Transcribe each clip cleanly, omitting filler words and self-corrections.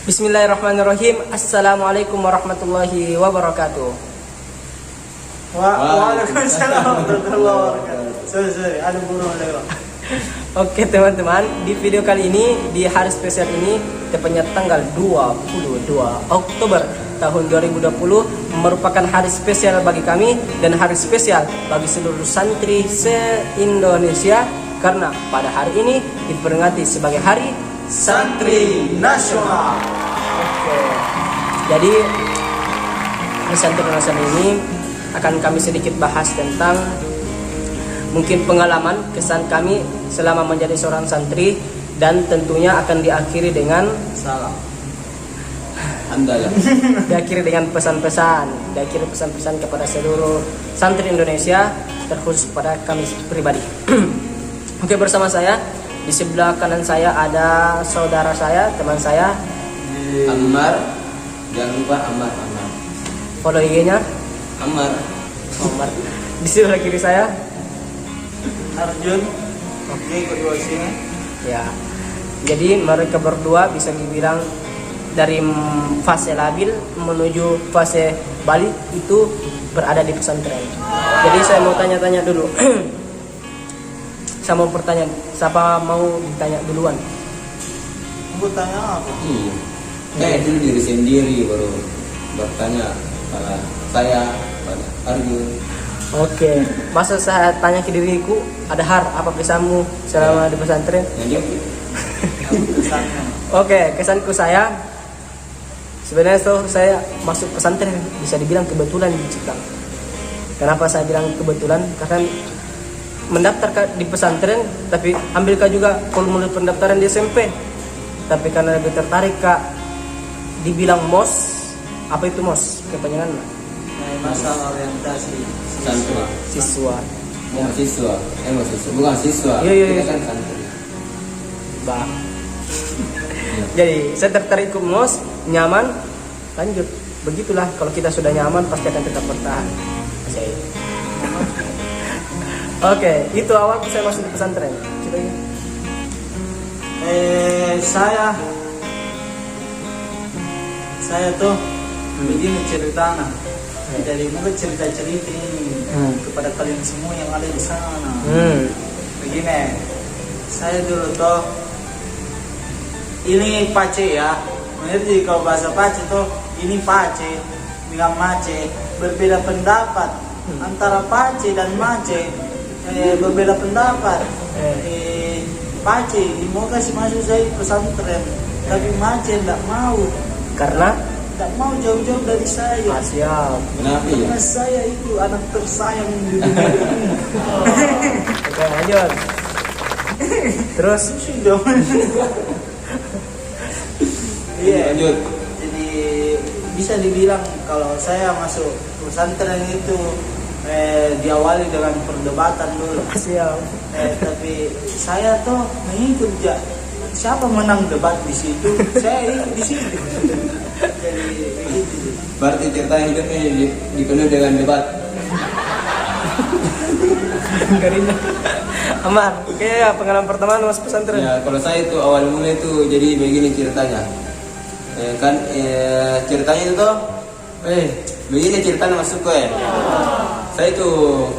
Bismillahirrahmanirrahim. Assalamualaikum warahmatullahi wabarakatuh. Waalaikumsalam warahmatullahi wabarakatuh. Sorry, ada burung lewat. Oke teman-teman, di video kali ini, di hari spesial ini, tepatnya tanggal 22 Oktober tahun 2020, merupakan hari spesial bagi kami dan hari spesial bagi seluruh santri se-Indonesia, karena pada hari ini diperingati sebagai Hari Santri Nasional. Oke. Jadi Hari Santri Nasional ini akan kami sedikit bahas tentang mungkin pengalaman kesan kami selama menjadi seorang santri, dan tentunya akan diakhiri dengan Salam. diakhiri dengan pesan-pesan, diakhiri pesan-pesan kepada seluruh santri Indonesia, terkhusus kepada kami pribadi. Oke, bersama saya di sebelah kanan saya ada saudara saya, teman saya Ammar, jangan lupa Ammar. Follow IG-nya Ammar. Omar. Di sebelah kiri saya Arjun. Oke, kedua sini. ya. Jadi mereka berdua bisa dibilang dari fase labil menuju fase balik itu berada di pesantren. Jadi saya mau tanya-tanya dulu. Saya mau bertanya, siapa mau ditanya duluan? Aku tanya apa? Iya. Kayak dulu diri sendiri baru bertanya pada saya, pada Arjun. Oke, masa saya tanya ke diriku, ada apa pesanmu selama di pesantren? Yang dia Kesannya. Oke, kesanku saya sebenarnya tuh saya masuk pesantren bisa dibilang kebetulan di Cikang. Kenapa saya bilang kebetulan? Karena mendaftar di pesantren, tapi ambilkah juga formulir pendaftaran di SMP. Tapi karena lebih tertarik Kak, dibilang MOS. Apa itu MOS? Kepanjangan Masalah orientasi santri. siswa. Mahasiswa. Bukan siswa. Iya. Kita kan santri. Bah. Jadi saya tertarik ke MOS, nyaman, lanjut. Begitulah, kalau kita sudah nyaman pasti akan tetap bertahan. Asik. Oke, itu awal saya masuk di pesantren. Ceritanya. Saya tuh begini ceritanya. Jadi mungkin cerita-cerita ini kepada kalian semua yang ada di sana. Begini, saya dulu tuh ini pace ya. Mengerti kalau bahasa pace tuh ini pace dengan mace berbeda pendapat antara pace dan mace. Berbeda pendapat. Pace mau kasih masuk saya pesantren, tapi mace tidak mau. Karena tidak mau jauh-jauh dari saya. siap. Kenapa ya? Karena saya itu anak tersayang di dunia ini. Oke, lanjut. Terus Sudah. Iya. Lanjut. Jadi bisa dibilang kalau saya masuk pesantren itu diawali dengan perdebatan dulu. siap. Tapi saya tuh mengikut siapa menang debat di situ, saya di situ. Jadi begitu. Berarti cerita hidup ini dipenuhi dengan debat. Karina. Amar, oke ya, pengalaman pertama masuk pesantren. Ya, kalau saya itu awal mulai itu jadi begini ceritanya. Ceritanya itu begini ceritanya masuk saya itu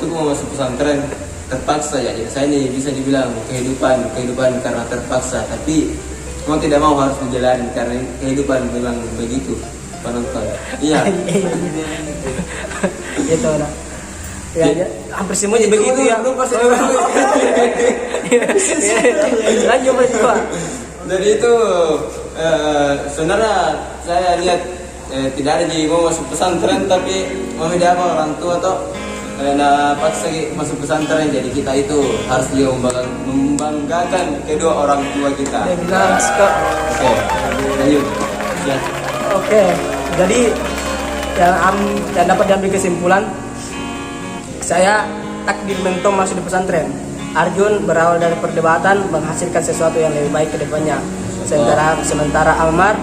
mau masuk pesantren terpaksa ya. Jadi saya ini bisa dibilang kehidupan karena terpaksa, tapi mau tidak mau harus menjalani karena kehidupan memang begitu, penonton. Iya. Gitu orang. Ya, hampir semuanya Itu begitu ya. belum pasti. Lanjut Pak. Dari itu sebenarnya saya lihat tidak ada yang mau masuk pesantren, tapi mau apa orang tua tuh karena paksa masuk pesantren, jadi kita itu harus dia membanggakan kedua orang tua kita. Dia bilang suka. Oke, lanjut. Ya. Oke, jadi yang dapat diambil kesimpulan, saya takdir mentok masuk di pesantren. Arjun berawal dari perdebatan menghasilkan sesuatu yang lebih baik ke depannya. Sementara Ammar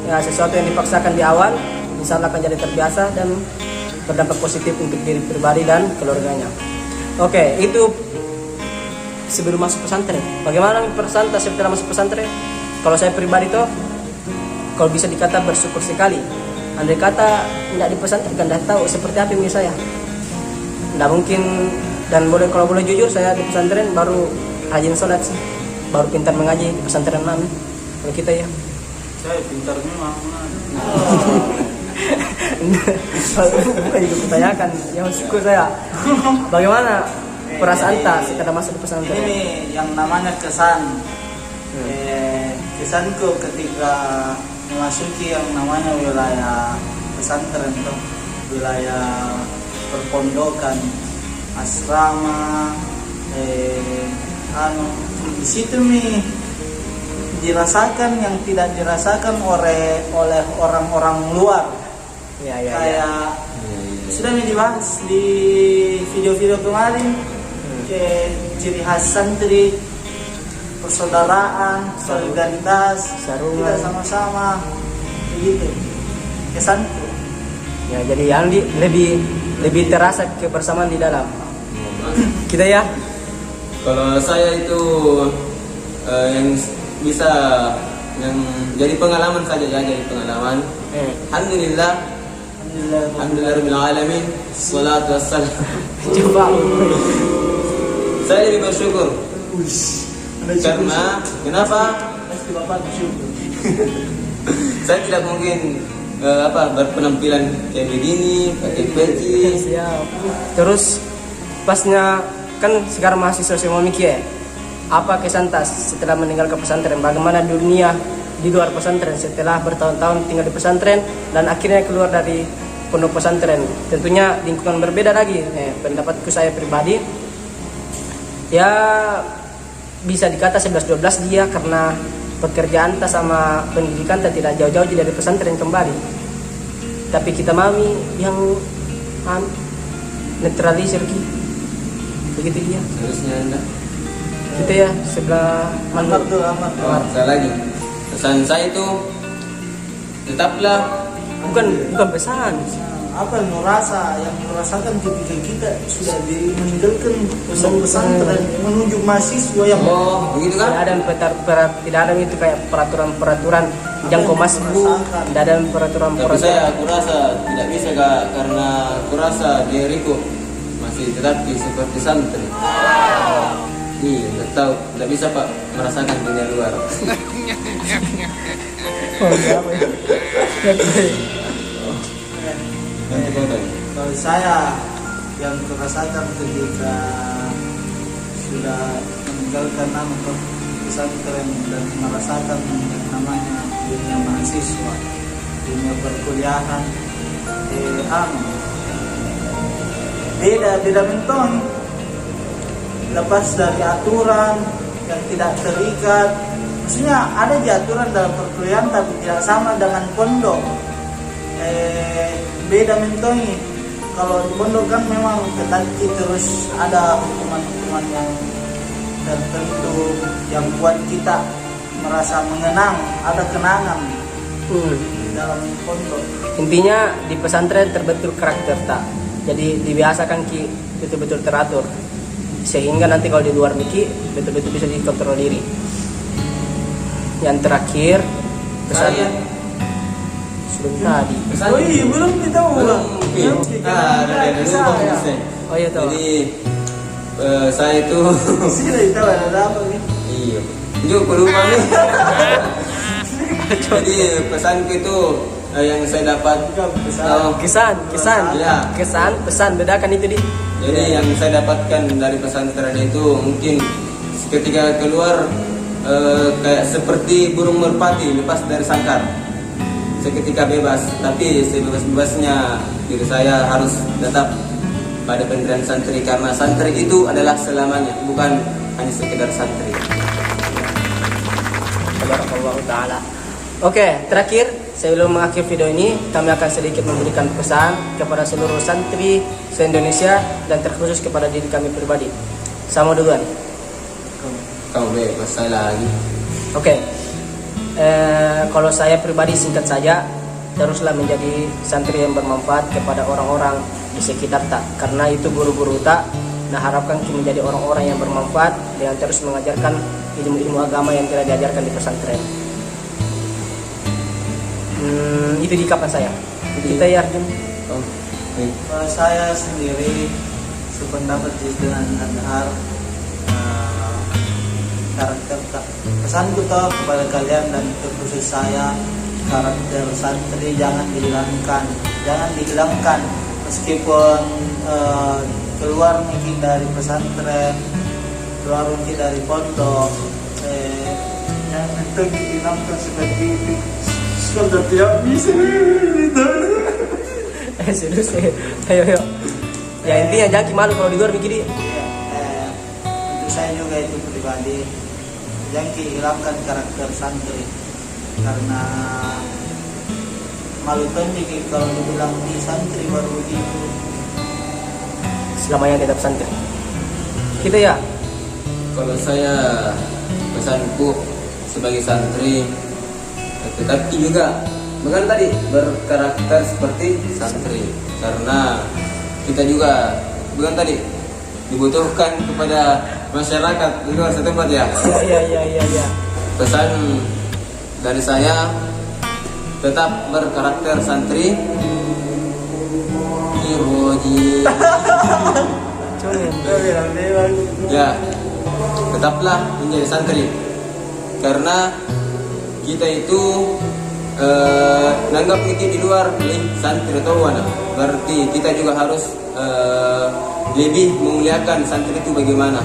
ya, sesuatu yang dipaksakan di awal insya Allah akan jadi terbiasa dan berdampak positif untuk diri pribadi dan keluarganya. Oke, itu sebelum masuk pesantren. Bagaimana perasaan setelah masuk pesantren? Kalau saya pribadi tuh kalau bisa dikata bersyukur sekali. Andai kata tidak di pesantren kan tidak tahu seperti apa ini saya. Tidak mungkin, dan kalau boleh jujur saya di pesantren baru rajin sholat sih, baru pintar mengaji di pesantren kami. Kalau kita ya. Saya pintar memang. Bukan juga kutanyakan, yang syukur saya. Bagaimana perasaan tak setelah masuk di pesantren? Ini yang namanya kesan. Kesanku ketika memasuki yang namanya wilayah pesantren tuh, wilayah perpondokan, asrama, di situ nih dirasakan yang tidak dirasakan oleh orang-orang luar. Ya. Kayak sudah dibahas di video-video kemarin, ciri khas santri, persaudaraan, solidaritas, sarungan, kita sama-sama, begitu kesanku. Ya, jadi yang lebih terasa kebersamaan di dalam kita ya. Kalau saya itu yang bisa yang jadi pengalaman saja ya, jadi pengalaman. Alhamdulillah rabbil alamin, salatu wassalam. Coba. Saya lebih bersyukur. Karena kenapa? Pasti Bapak bersyukur. Saya tidak mungkin berpenampilan kayak begini, pakai peci. Siap. Terus pasnya kan sekarang mahasiswa semua mikir apa kesan tas setelah meninggalkan pesantren, bagaimana dunia di luar pesantren setelah bertahun-tahun tinggal di pesantren dan akhirnya keluar dari pondok pesantren. Tentunya lingkungan berbeda lagi. Pendapatku saya pribadi ya bisa dikata 11-12 dia, karena pekerjaan tas sama pendidikan tas tidak jauh-jauh dari pesantren kembali. Tapi kita mami yang netralisir begitu dia. Harusnya enggak. Kita ya sebelah Amat tuh, amat. Saya lagi. Pesan saya itu tetaplah bukan pesan. Apa yang merasakan ketika kita sudah meninggalkan pesantren menuju mahasiswa yang begitu kan? Tidak ada itu kayak peraturan yang komasbu, tidak ada peraturan. Tapi saya kurasa tidak bisa Kak, karena kurasa diriku masih tetap seperti santri. Iya, tidak bisa Pak merasakan dunia luar. Kalau saya yang kerasakan ketika sudah meninggalkan pesantren dan merasakan yang namanya dunia mahasiswa, dunia perkuliahan, beda mentong. Lepas dari aturan yang tidak terikat, maksudnya ada di aturan dalam perkuliahan tapi tidak sama dengan pondok. Beda mentongi. Kalau di pondok kan memang ketat, terus ada hukuman-hukuman yang tertentu yang buat kita merasa mengenang, ada kenangan dalam pondok. Intinya di pesantren terbentuk karakter tak, jadi dibiasakan betul-betul teratur, sehingga nanti kalau di luar Miki betul-betul bisa dikontrol diri. Yang terakhir pesan sebelum tadi. Oh iya, belum kita ulang. Oh iya tahu. Jadi saya itu Sudah tahu ada apa nih? iya. Juga lupa nih. Jadi pesanku itu yang saya dapat kesan pesan bedakan itu di. Jadi yang saya dapatkan dari pesantren itu mungkin ketika keluar kayak seperti burung merpati lepas dari sangkar, seketika bebas. Tapi sebebas-bebasnya diri saya harus tetap pada pendirian santri, karena santri itu adalah selamanya, bukan hanya sekedar santri. Barakallahu ta'ala. Oke, terakhir sebelum mengakhiri video ini, kami akan sedikit memberikan pesan kepada seluruh santri se-Indonesia dan terkhusus kepada diri kami pribadi. Sama duluan. Kamu bebas, saya lagi. Oke. Kalau saya pribadi singkat saja, teruslah menjadi santri yang bermanfaat kepada orang-orang di sekitar tak, karena itu guru-guru tak. Nah, harapkan kita menjadi orang-orang yang bermanfaat dengan terus mengajarkan ilmu-ilmu agama yang tidak diajarkan di pesantren. Itu di kapan saya. Kita ya Arjun. Oh, baik. Saya sendiri sependapat dengan Anhar, karakter pesanku toh kepada kalian dan terkhusus saya, karakter santri jangan dihilangkan meskipun keluar mungkin dari pesantren, keluar mungkin dari pondok, yang penting dinamkan seperti itu sudah tidak bisa gitu. Serius ya. Ayo. Ya intinya jangan malu kalau di luar begini. Untuk saya juga itu pribadi, jangan hilangkan karakter santri karena malu penting kalau dibilang di santri baru begitu. Selamanya tetap santri. Kita ya. Kalau saya pesanku sebagai santri tetapi juga bukan tadi berkarakter seperti santri karena kita juga bukan tadi dibutuhkan kepada masyarakat di luar setempat ya. Iya. Pesan dari saya tetap berkarakter santri. Iroji. Ya, tetaplah menjadi santri karena kita itu nanggap mungkin di luar santri atau mana, berarti kita juga harus lebih memuliakan santri itu bagaimana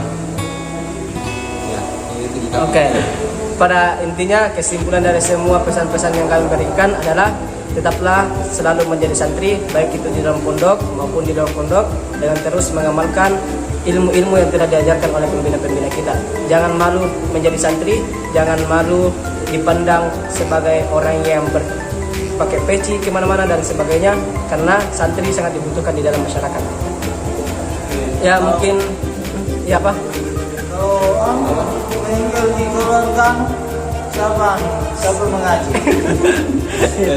ya, itu juga. Oke. Pada intinya kesimpulan dari semua pesan-pesan yang kami berikan adalah tetaplah selalu menjadi santri, baik itu di dalam pondok maupun di luar pondok, dengan terus mengamalkan ilmu-ilmu yang telah diajarkan oleh pembina-pembina kita. Jangan malu menjadi santri, jangan malu dipandang sebagai orang yang pakai peci kemana-mana dan sebagainya, karena santri sangat dibutuhkan di dalam masyarakat. Ya mungkin, ya apa? Kalau meninggal di keluarga siapa mengaji?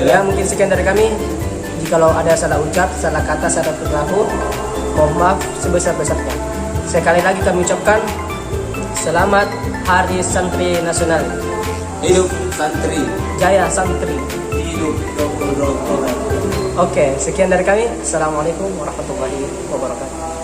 Ya mungkin sekian dari kami. Jikalau ada salah ucap, salah kata, salah perilaku, mohon maaf sebesar-besarnya. Sekali lagi kami ucapkan selamat Hari Santri Nasional. Hidup santri. Jaya Santri. Hidup dokter. Oke, sekian dari kami. Assalamualaikum warahmatullahi wabarakatuh.